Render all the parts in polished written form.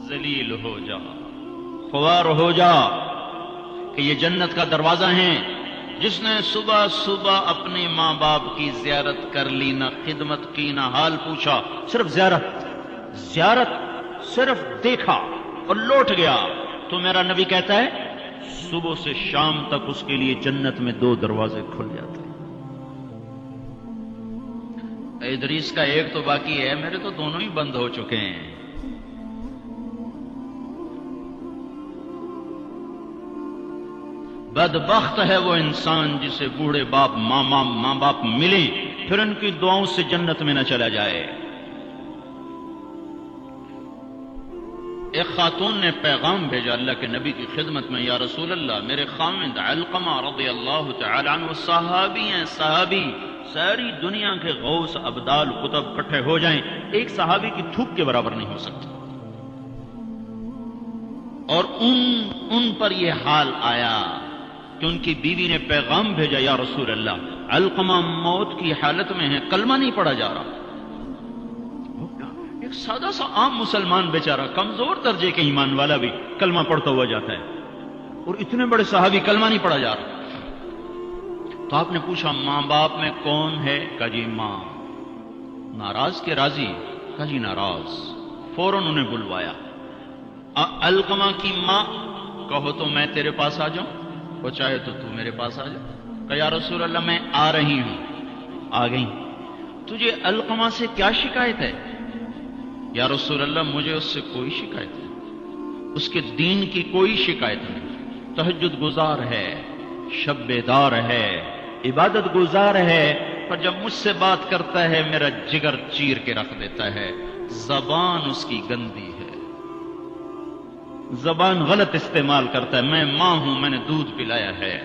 ذلیل ہو جا، خوار ہو جا کہ یہ جنت کا دروازہ ہے۔ جس نے صبح صبح اپنے ماں باپ کی زیارت کر لی، نہ خدمت کی نہ حال پوچھا، صرف زیارت صرف دیکھا اور لوٹ گیا، تو میرا نبی کہتا ہے صبح سے شام تک اس کے لیے جنت میں 2 دروازے کھل جاتے ہیں۔ ادریس کا ایک تو باقی ہے، میرے تو دونوں ہی بند ہو چکے ہیں۔ بدبخت ہے وہ انسان جسے بوڑھے باپ ماں باپ ملیں پھر ان کی دعاؤں سے جنت میں نہ چلا جائے۔ ایک خاتون نے پیغام بھیجا اللہ کے نبی کی خدمت میں، یا رسول اللہ، میرے خاوند علقمہ رضی اللہ تعالی عنہ صحابی ہیں، صحابی، ساری دنیا کے غوث ابدال قطب اکٹھے ہو جائیں، ایک صحابی کی تھوک کے برابر نہیں ہو سکتا۔ اور ان پر یہ حال آیا کہ ان کی بیوی نے پیغام بھیجا، یا رسول اللہ، علقمہ موت کی حالت میں ہے، کلمہ نہیں پڑھا جا رہا۔ ایک سادہ سا عام مسلمان بیچارہ، کمزور درجے کے ایمان والا بھی کلمہ پڑھتا ہوا جاتا ہے، اور اتنے بڑے صحابی کلمہ نہیں پڑھا جا رہا۔ تو آپ نے پوچھا ماں باپ میں کون ہے؟ کہا جی ماں۔ ناراض کے راضی؟ کہا جی ناراض۔ فوراً انہیں بلوایا، علقمہ کی ماں، کہو تو میں تیرے پاس آ جاؤں، وہ چاہے تو میرے پاس آ جا۔ کہا یا رسول اللہ میں آ رہی ہوں۔ آ گئی۔ تجھے علقمہ سے کیا شکایت ہے؟ یا رسول اللہ مجھے اس سے کوئی شکایت نہیں، اس کے دین کی کوئی شکایت نہیں، تہجد گزار ہے، شب بیدار ہے، عبادت گزار ہے، پر جب مجھ سے بات کرتا ہے میرا جگر چیر کے رکھ دیتا ہے، زبان اس کی گندی ہے، زبان غلط استعمال کرتا ہے، میں ماں ہوں، میں نے دودھ پلایا ہے،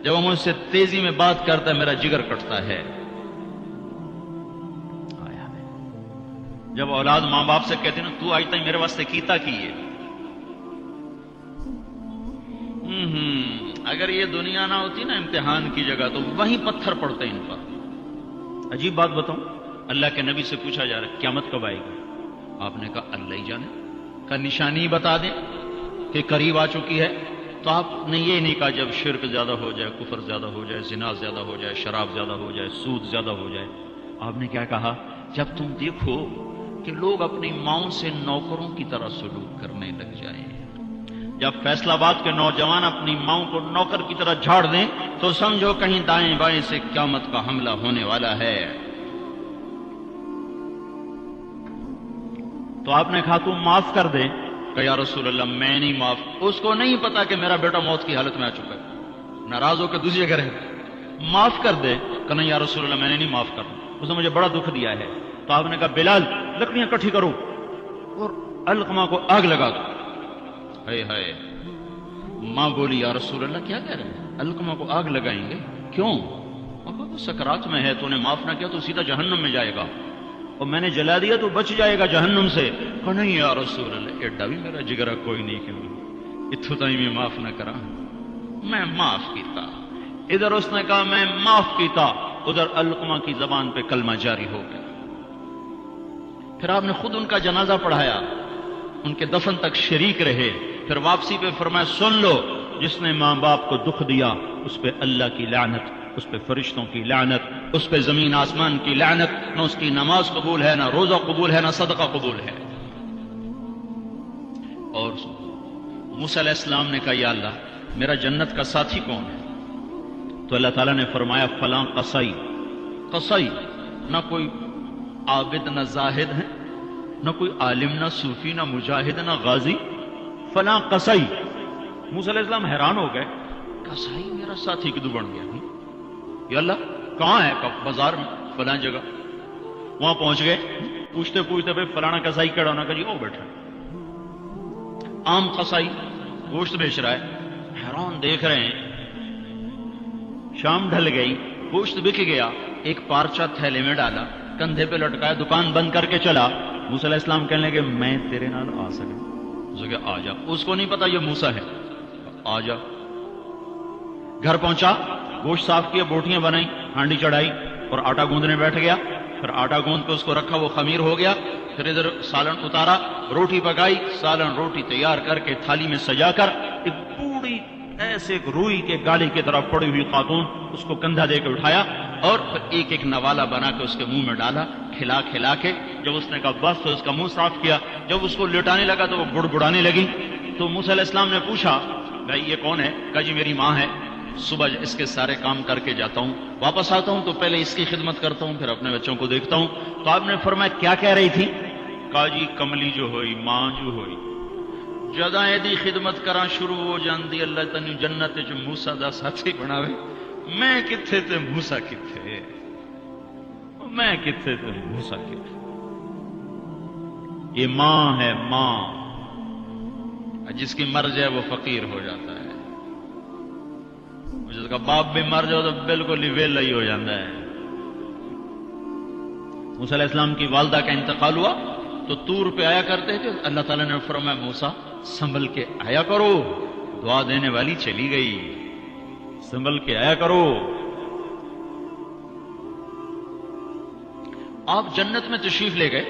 جب وہ مجھ سے تیزی میں بات کرتا ہے میرا جگر کٹتا ہے۔ جب اولاد ماں باپ سے کہتے ہیں نا تو آج تک میرے واسطے کیتا کی ہے، اگر یہ دنیا نہ ہوتی نا امتحان کی جگہ تو وہیں پتھر پڑتے ان پر۔ عجیب بات بتاؤں، اللہ کے نبی سے پوچھا جا رہا ہے قیامت کب آئے گی؟ آپ نے کہا اللہ ہی جانے، کا نشانی بتا دیں کہ قریب آ چکی ہے؟ تو آپ نے یہ نہیں کہا جب شرک زیادہ ہو جائے، کفر زیادہ ہو جائے، زنا زیادہ ہو جائے، شراب زیادہ ہو جائے، سود زیادہ ہو جائے۔ آپ نے کیا کہا؟ جب تم دیکھو کہ لوگ اپنی ماؤں سے نوکروں کی طرح سلوک کرنے لگ جائیں، جب فیصل آباد کے نوجوان اپنی ماؤں کو نوکر کی طرح جھاڑ دیں تو سمجھو کہیں دائیں بائیں سے قیامت کا حملہ ہونے والا ہے۔ تو آپ نے کہا تم معاف کر دے؟ کہ یا رسول اللہ میں نہیں معاف، اس کو نہیں پتا کہ میرا بیٹا موت کی حالت میں آ چکا ہے، ناراض ہو کے دوسری جگہ رہے، معاف کر دے؟ کہ نہیں یا رسول اللہ میں نے نہیں معاف کرنا، اس نے مجھے بڑا دکھ دیا ہے۔ تو آپ نے کہا بلال لکڑیاں اکٹھی کرو اور علقمہ کو آگ لگا دو۔ ہائے ہائے، ماں بولی یا رسول اللہ کیا کہہ رہے ہیں، علقمہ کو آگ لگائیں گے؟ کیوں؟ وہ سکرات میں ہے، تو نے معاف نہ کیا تو سیدھا جہنم میں جائے گا، اور میں نے جلا دیا تو بچ جائے گا جہنم سے۔ کہ نہیں یا رسول اللہ ایڈا بھی میرا جگرا کوئی نہیں کیوں اتھو تائی میں معاف نہ کرا، میں معاف کیتا۔ ادھر اس نے کہا میں معاف کیتا، ادھر علقمہ کی زبان پہ کلمہ جاری ہو گیا۔ پھر آپ نے خود ان کا جنازہ پڑھایا، ان کے دفن تک شریک رہے، پھر واپسی پہ فرمایا سن لو، جس نے ماں باپ کو دکھ دیا اس پہ اللہ کی لعنت، اس پہ فرشتوں کی لعنت، اس پہ زمین آسمان کی لعنت، نہ اس کی نماز قبول ہے، نہ روزہ قبول ہے، نہ صدقہ قبول ہے۔ اور موسیٰ علیہ السلام نے کہا یا اللہ میرا جنت کا ساتھی کون ہے؟ تو اللہ تعالیٰ نے فرمایا فلاں قصائی۔ قصائی نہ کوئی عابد نہ زاہد ہے، نہ کوئی عالم نہ صوفی نہ مجاہد نہ غازی، فلاں قصائی۔ موسیٰ علیہ السلام حیران ہو گئے، قصائی میرا ساتھی کدو بن گیا؟ یا اللہ کہاں ہے؟ بازار میں فلاں جگہ۔ وہاں پہنچ گئے، پوچھتے پوچھتے بھائی فلانا قصائی کڑا ہونا کا جی او بیٹھا۔ عام قصائی گوشت بیچ رہا ہے، حیران دیکھ رہے ہیں۔ شام ڈھل گئی، گوشت بک گیا، ایک پارچہ تھیلے میں ڈالا، کندھے پہ لٹکایا، دکان بند کر کے چلا۔ موسیٰ علیہ السلام کہنے لگے میں تیرے نال آ سکتا؟ اسے کہ آ جا۔ اس کو نہیں پتا یہ موسیٰ ہے، آ جا۔ گھر پہنچا، گوشت صاف کیا، بوٹیاں بنائی، ہانڈی چڑھائی اور آٹا گوندنے بیٹھ گیا۔ پھر آٹا گوند کے اس کو رکھا، وہ خمیر ہو گیا۔ پھر ادھر سالن اتارا، روٹی پکائی، سالن روٹی تیار کر کے تھالی میں سجا کر ایک بوڑھی ایسے ایک روئی کے گاڑی کی طرف پڑی ہوئی خاتون، اس کو کندھا دے کے اٹھایا اور پھر ایک ایک نوالا بنا کے اس کے منہ میں ڈالا، کھلا کھلا کے جب اس نے کہا بس تو اس کا منہ صاف کیا، جب اس کو لٹانے لگا تو وہ بڑبڑانے لگی۔ تو موسیٰ علیہ السلام نے پوچھا بھائی یہ کون ہے؟ کہا جی میری ماں ہے، صبح اس کے سارے کام کر کے جاتا ہوں، واپس آتا ہوں تو پہلے اس کی خدمت کرتا ہوں، پھر اپنے بچوں کو دیکھتا ہوں۔ تو آپ نے فرمایا کیا کہہ رہی تھی؟ کہا جی کملی جو ہوئی، ماں جو ہوئی جداں دی خدمت کراں شروع ہو جاندی، اللہ تینوں جنت وچ موسیٰ دا ساتھی بناوے، میں کتھے تے موسیٰ کتھے، میں کتھے تے موسیٰ کتھے۔ یہ ماں ہے، ماں، جس کی مر جائے وہ فقیر ہو جاتا ہے، جس کا باپ بھی مر جائے تو بالکل ہی ویلا ہی ہو جاتا ہے۔ موسیٰ علیہ السلام کی والدہ کا انتقال ہوا تو طور پہ آیا کرتے تھے، اللہ تعالیٰ نے فرمایا موسیٰ سنبھل کے آیا کرو، دعا دینے والی چلی گئی، سنبھل کے آیا کرو۔ آپ جنت میں تشریف لے گئے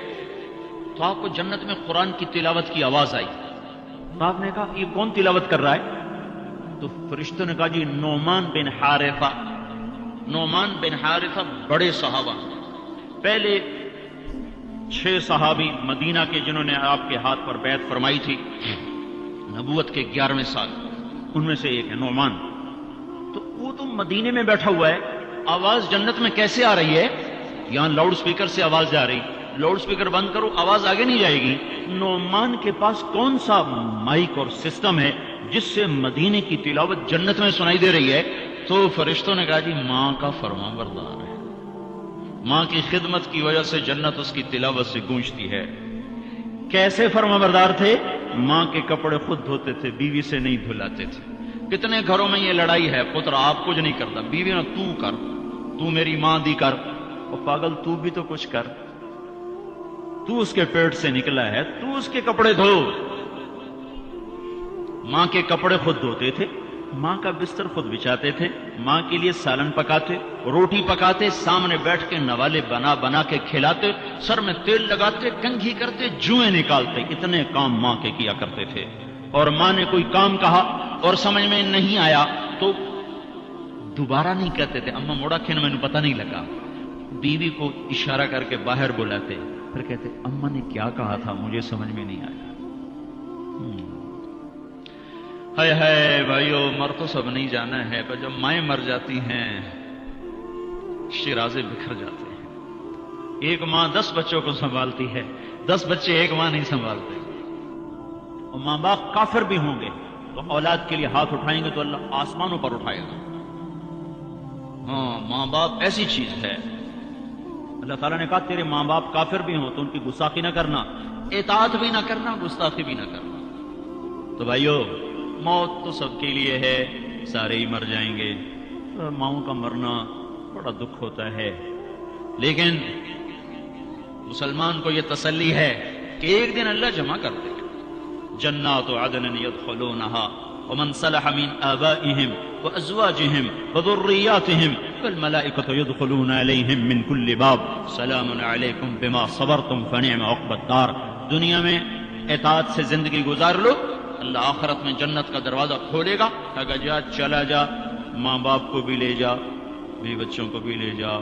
تو آپ کو جنت میں قرآن کی تلاوت کی آواز آئی، تو آپ نے کہا یہ کون تلاوت کر رہا ہے؟ تو فرشتوں نے کہا جی نعمان بن حارثہ۔ نعمان بن حارثہ بڑے صحابہ، پہلے 6 صحابی مدینہ کے جنہوں نے آپ کے ہاتھ پر بیعت فرمائی تھی نبوت کے 11ویں سال، ان میں سے ایک ہے نعمان۔ تو وہ تو مدینے میں بیٹھا ہوا ہے، آواز جنت میں کیسے آ رہی ہے؟ یہاں لاؤڈ سپیکر سے آواز جا رہی، لاؤڈ سپیکر بند کرو آواز آگے نہیں جائے گی۔ نعمان کے پاس کون سا مائک اور سسٹم ہے جس سے مدینے کی تلاوت جنت میں سنائی دے رہی ہے؟ تو فرشتوں نے کہا جی ماں کا فرما بردار ہے، ماں کی خدمت کی وجہ سے جنت اس کی تلاوت سے گونجتی ہے۔ کیسے فرما بردار تھے؟ ماں کے کپڑے خود دھوتے تھے، بیوی سے نہیں دھلاتے تھے۔ کتنے گھروں میں یہ لڑائی ہے، پتر آپ کچھ نہیں کرتا، بیوی نے تو کر، تو میری ماں دی کر، اور پاگل تو بھی تو کچھ کر، تو اس کے پیٹ سے نکلا ہے، تو اس کے کپڑے دھو۔ ماں کے کپڑے خود دھوتے تھے، ماں کا بستر خود بچھاتے تھے، ماں کے لیے سالن پکاتے، روٹی پکاتے، سامنے بیٹھ کے نوالے بنا بنا کے کھلاتے، سر میں تیل لگاتے، کنگھی کرتے، جوئیں نکالتے، اتنے کام ماں کے کیا کرتے تھے۔ اور ماں نے کوئی کام کہا اور سمجھ میں نہیں آیا تو دوبارہ نہیں کہتے تھے اماں موڑا کھین میں پتہ نہیں لگا، بیوی کو اشارہ کر کے باہر بلاتے، پھر کہتے اماں نے کیا کہا تھا مجھے سمجھ میں نہیں آیا۔ ہائے ہائے بھائیو، مر تو سب نہیں جانا ہے، پر جب مائیں مر جاتی ہیں شیرازے بکھر جاتے ہیں۔ ایک ماں 10 بچوں کو سنبھالتی ہے، 10 بچے ایک ماں نہیں سنبھالتے۔ اور ماں باپ کافر بھی ہوں گے تو اولاد کے لیے ہاتھ اٹھائیں گے تو اللہ آسمانوں پر اٹھائے گا۔ ہاں، ماں باپ ایسی چیز ہے، اللہ تعالیٰ نے کہا تیرے ماں باپ کافر بھی ہوں تو ان کی گستاخی نہ کرنا، اطاعت بھی نہ کرنا، گستاخی بھی نہ کرنا۔ تو بھائیو، موت تو سب کے لیے ہے، سارے ہی مر جائیں گے، ماؤں کا مرنا بڑا دکھ ہوتا ہے، لیکن مسلمان کو یہ تسلی ہے کہ ایک دن اللہ جمع کر دے گا۔ جنات عدن يدخلونها ومن صلح من آبائهم وأزواجهم وذرياتهم والملائكة يدخلون عليهم من كل باب سلام عليكم بما صبرتم فنعم عقبى الدار۔ دنیا میں اطاعت سے زندگی گزار لو، اللہ آخرت میں جنت کا دروازہ کھولے گا، کہے گا جا چلا جا، ماں باپ کو بھی لے جا، بیوی بچوں کو بھی لے جا۔